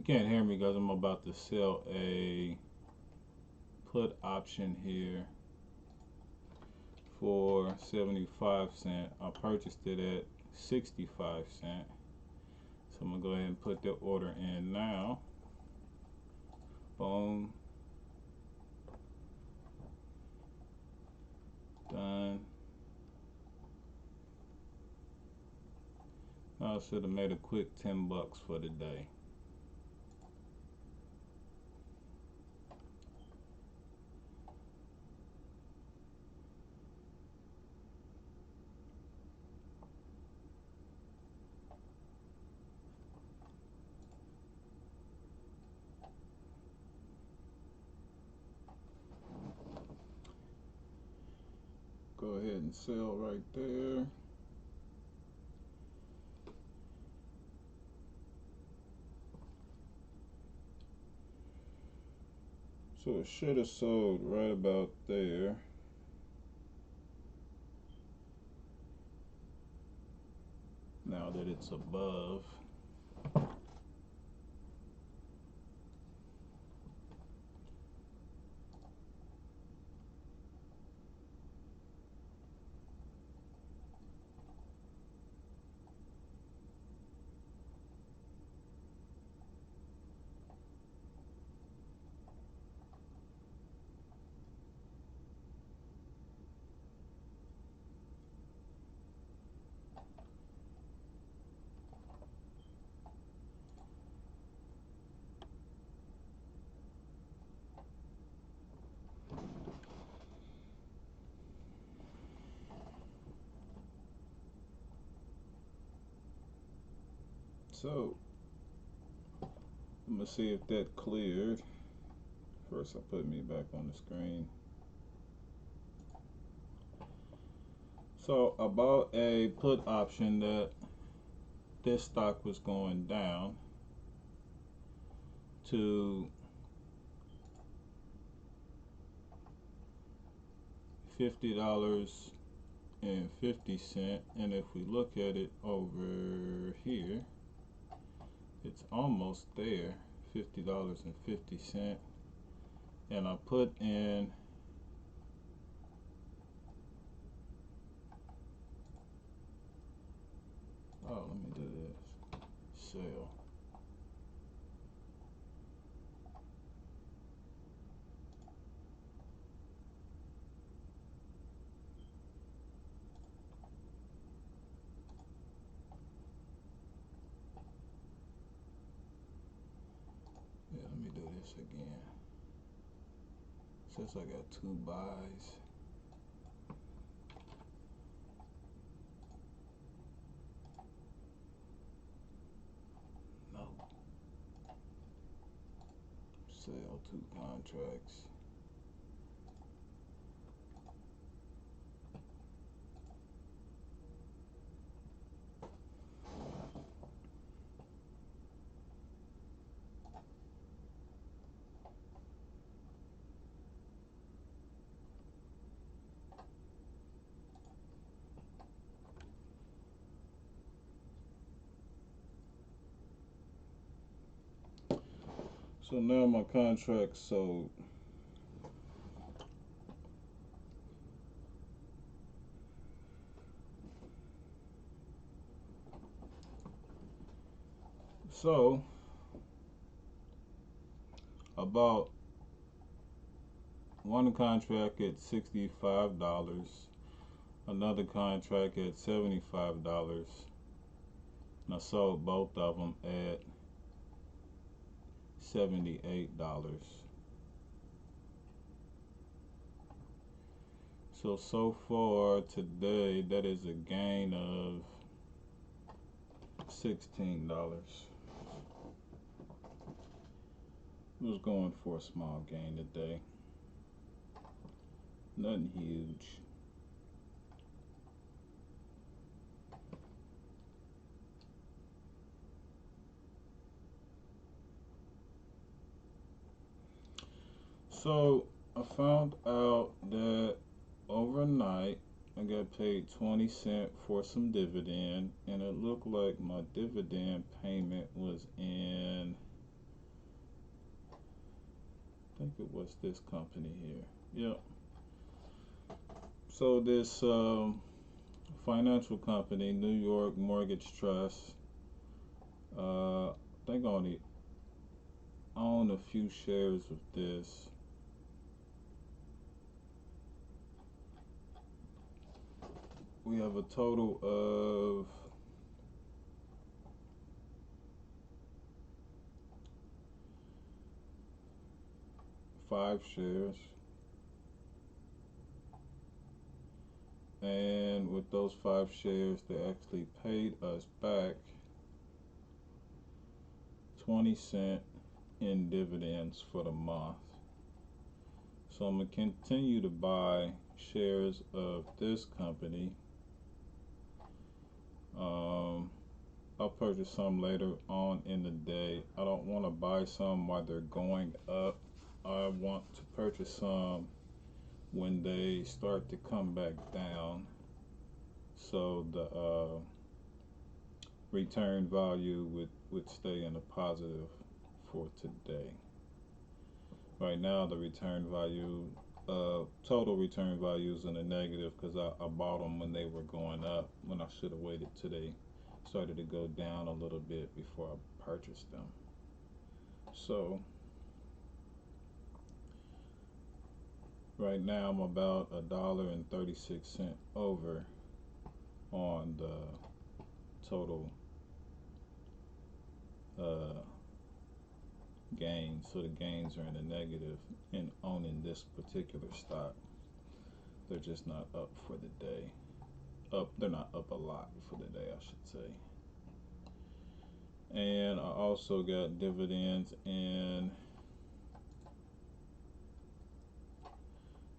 can't hear me because I'm about to sell a put option here for 75 cents. I purchased it at 65 cents. So I'm gonna go ahead and put the order in now. Boom. Done. I should have made a quick 10 bucks for the day. Go ahead and sell right there. So it should have sold right about there. Now that it's above. So I'm gonna see if that cleared. First I put me back on the screen. So I bought a put option that this stock was going down to $50.50, and if we look at it over here, it's almost there, $50.50, and I put in let me do this, sell. Yeah, let me do this again. Since I got two buys. No. Sell two contracts. So now my contract sold. So I bought one contract at $65, another contract at $75, and I sold both of them at $78. So far today, that is a gain of $16. I was going for a small gain today. Nothing huge. So I found out that overnight I got paid 20 cents for some dividend, and it looked like my dividend payment was in think it was this company here. Yep. So this financial company, New York Mortgage Trust, I think I only own a few shares of this. We have a total of 5 shares, and with those 5 shares they actually paid us back 20 cents in dividends for the month. So I'm going to continue to buy shares of this company. I'll purchase some later on in the day. I don't want to buy some while they're going up. I want to purchase some when they start to come back down, so the return value would stay in the positive for today. Right now the return value, total return value is in the negative because I bought them when they were going up, when I should have waited till they started to go down a little bit before I purchased them. So right now I'm about $1.36 over on the total gains. So the gains are in the negative in owning this particular stock. They're just not up for the day. They're not up a lot for the day, I should say. And I also got dividends in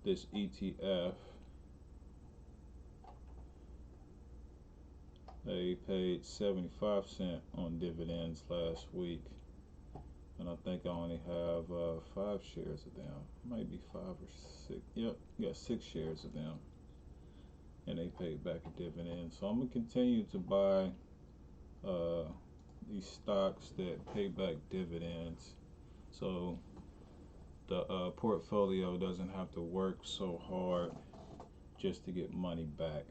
this ETF. They paid 75 cents on dividends last week, and I think I only have 5 shares of them. Might be 5 or 6. Yep, got 6 shares of them, and they paid back a dividend. So I'm gonna continue to buy these stocks that pay back dividends, so the portfolio doesn't have to work so hard just to get money back.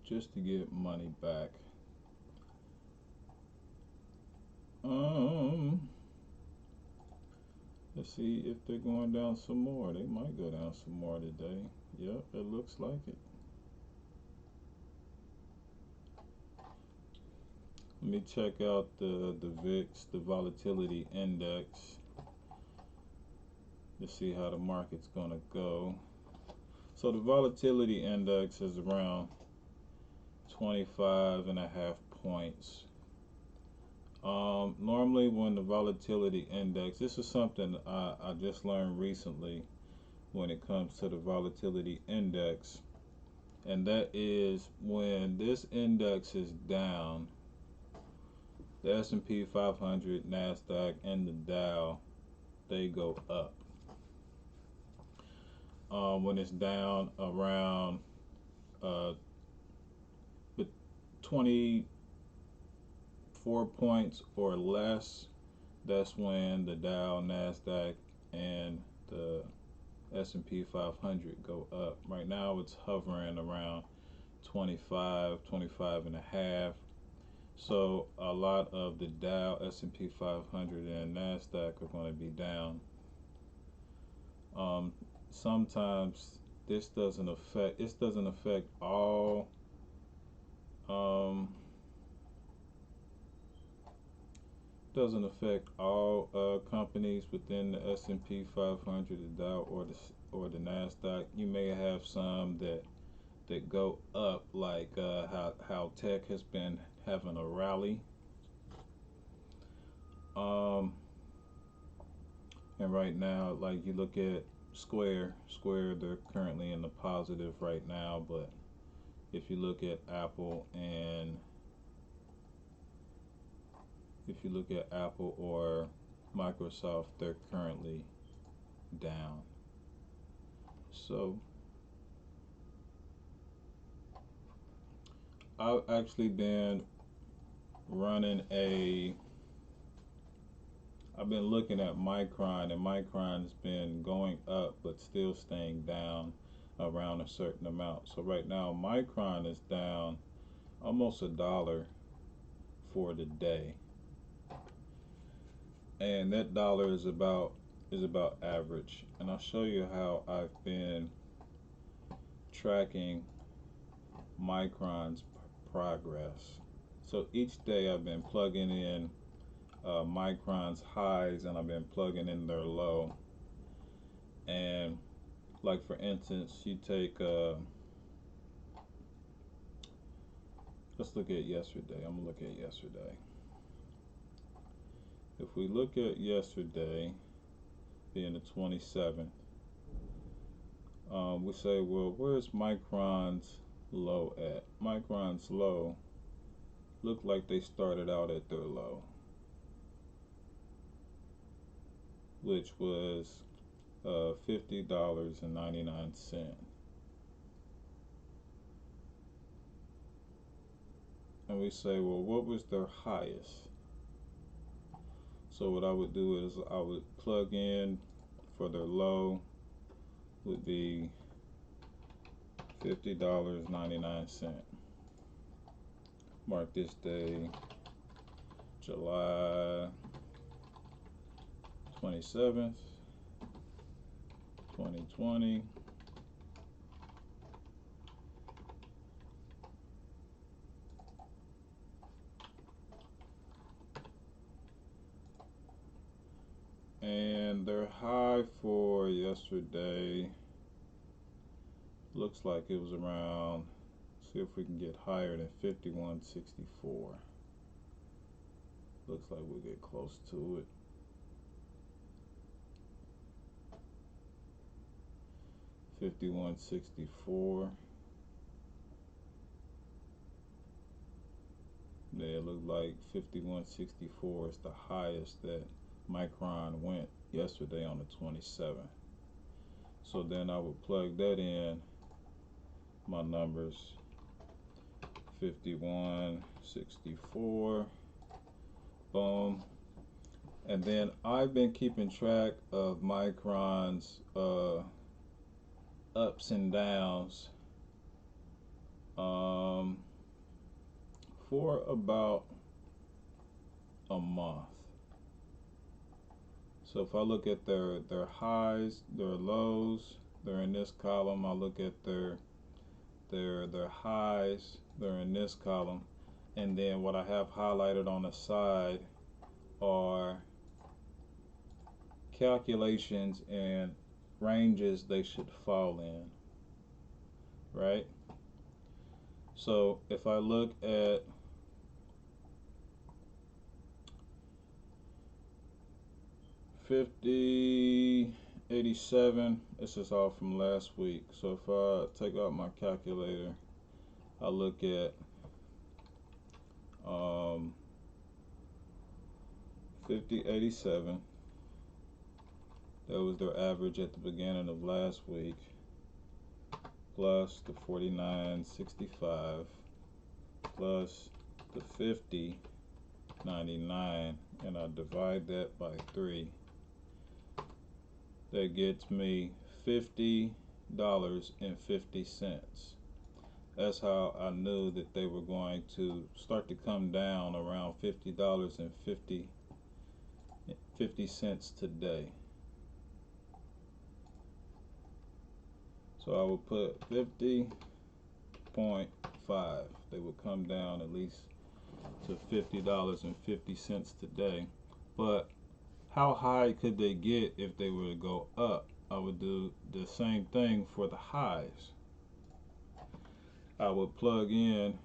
Just to get money back. Let's see if they're going down some more. They might go down some more today. Yep, it looks like it. Let me check out the VIX, the volatility index, to see how the market's gonna go. So the volatility index is around 25.5 points. Normally when the volatility index, this is something I just learned recently when it comes to the volatility index, and that is when this index is down, the S&P 500, NASDAQ, and the Dow, they go up. When it's down around 24 points or less, that's when the Dow, NASDAQ, and the S&P 500 go up. Right now it's hovering around 25 and a half. So a lot of the Dow, S&P 500, and NASDAQ are going to be down. Sometimes this doesn't affect all companies within the S&P 500, the Dow, or the NASDAQ. You may have some that go up, like how tech has been having a rally. And right now, like you look at Square, they're currently in the positive right now, but if you look at Apple or Microsoft, they're currently down. So I've actually been running I've been looking at Micron, and Micron's been going up but still staying down around a certain amount. So right now Micron is down almost $1 for the day, and that dollar is about average. And I'll show you how I've been tracking Micron's progress. So each day I've been plugging in Micron's highs, and I've been plugging in their low. And like for instance, you take let's look at yesterday. I'm gonna look at yesterday. If we look at yesterday being the 27th, we say, well, where's Micron's low at? Micron's low looked like they started out at their low, which was $50.99. And we say, well, what was their highest? So what I would do is I would plug in for their low would be $50.99. Mark this day, July 27th, 2020. And their high for yesterday looks like it was around, see if we can get higher than 51.64. Looks like we'll get close to it. 51.64. Yeah, it looked like 51.64 is the highest that Micron went yesterday on the 27th. So then I would plug that in, my numbers, 51.64, boom. And then I've been keeping track of Micron's ups and downs for about a month. So if I look at their highs, their lows, they're in this column. I look at their highs, they're in this column. And then what I have highlighted on the side are calculations and ranges they should fall in, right? So if I look at $50.87, this is all from last week. So if I take out my calculator, I look at $50.87. That was their average at the beginning of last week, plus the $49.65, plus the $50.99, and I divide that by 3. That gets me $50.50. That's how I knew that they were going to start to come down around $50.50 today. So I would put 50.5. They would come down at least to $50.50 today. But how high could they get if they were to go up? I would do the same thing for the highs. I would plug in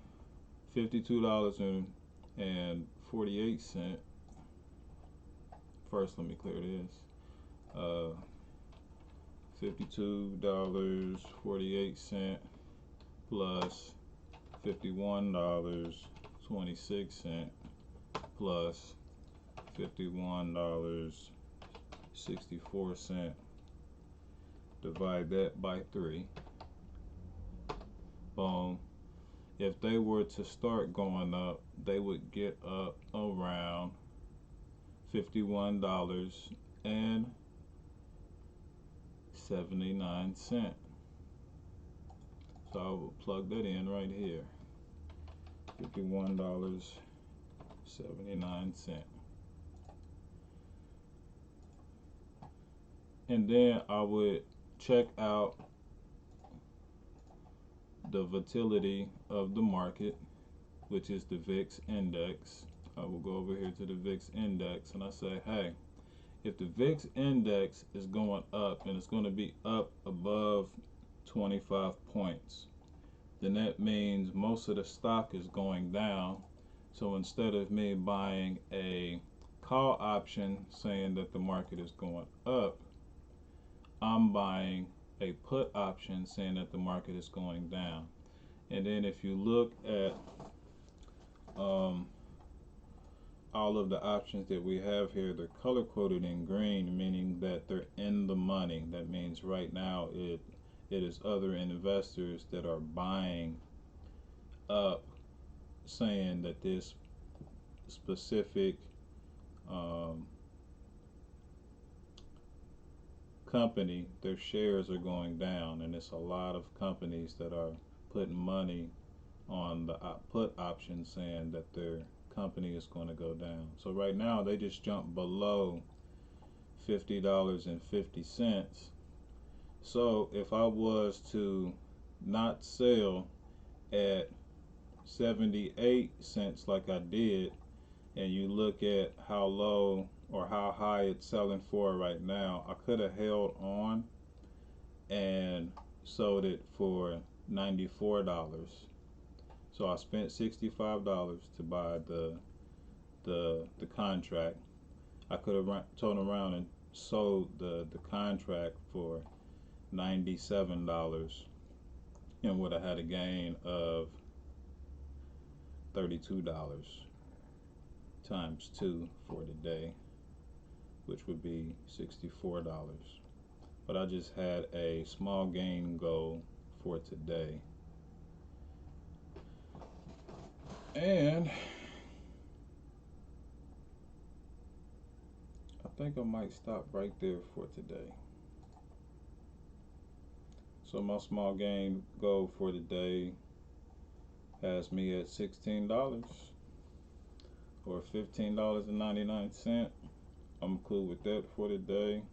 $52.48. First, let me clear this. $52.48 plus $51.26 plus $51.64. Divide that by 3. Boom. If they were to start going up, they would get up around $51.79. So I will plug that in right here. $51.79. And then I would check out the volatility of the market, which is the VIX index. I will go over here to the VIX index and I say, hey, if the VIX index is going up and it's going to be up above 25 points, then that means most of the stock is going down. So instead of me buying a call option saying that the market is going up, I'm buying a put option saying that the market is going down. And then if you look at all of the options that we have here, they're color coded in green, meaning that they're in the money. That means right now it is other investors that are buying up, saying that this specific company, their shares are going down, and it's a lot of companies that are putting money on the put option saying that their company is going to go down. So right now they just jumped below $50.50. So if I was to not sell at 78 cents like I did, and you look at how low or how high it's selling for right now, I could have held on and sold it for $94. So I spent $65 to buy the contract. I could have turned around and sold the contract for $97 and would have had a gain of $32 times 2 for the day, which would be $64. But I just had a small gain goal for today. And I think I might stop right there for today. So my small gain goal for the day has me at $16 or $15.99. I'm cool with that for the day.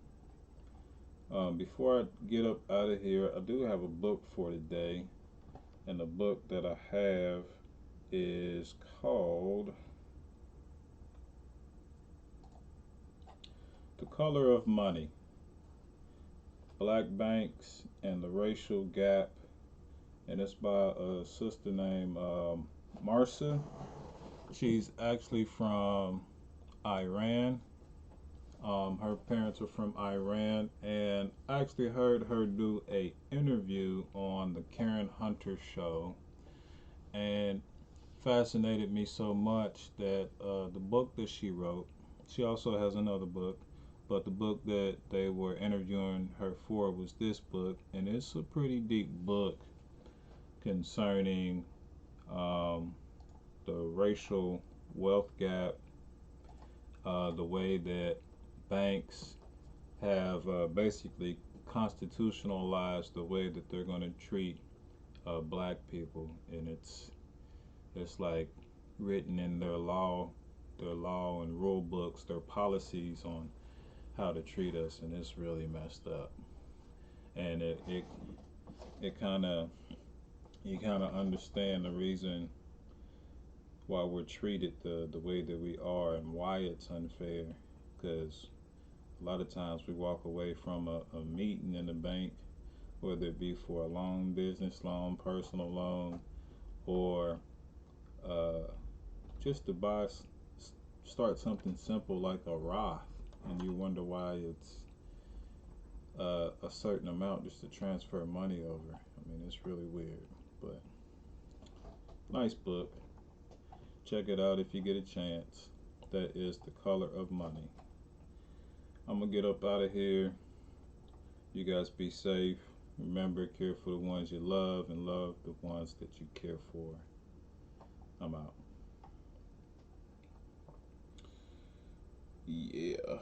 Before I get up out of here, I do have a book for the day, and the book that I have is called The Color of Money: Black Banks and the Racial Gap, and it's by a sister named Marcia. She's actually from Iran. Her parents are from Iran, and I actually heard her do a interview on the Karen Hunter show, and fascinated me so much that the book that she wrote, she also has another book, but the book that they were interviewing her for was this book, and it's a pretty deep book concerning the racial wealth gap, the way that banks have basically constitutionalized the way that they're going to treat black people, and it's like written in their law and rule books, their policies on how to treat us, and it's really messed up. And it kind of, you kind of understand the reason why we're treated the way that we are and why it's unfair, because a lot of times we walk away from a meeting in the bank, whether it be for a loan, business loan, personal loan, or just to start something simple like a Roth, and you wonder why it's a certain amount just to transfer money over. I mean, it's really weird, but nice book. Check it out if you get a chance. That is The Color of Money. I'm gonna get up out of here. You guys be safe. Remember, care for the ones you love and love the ones that you care for. I'm out. Yeah.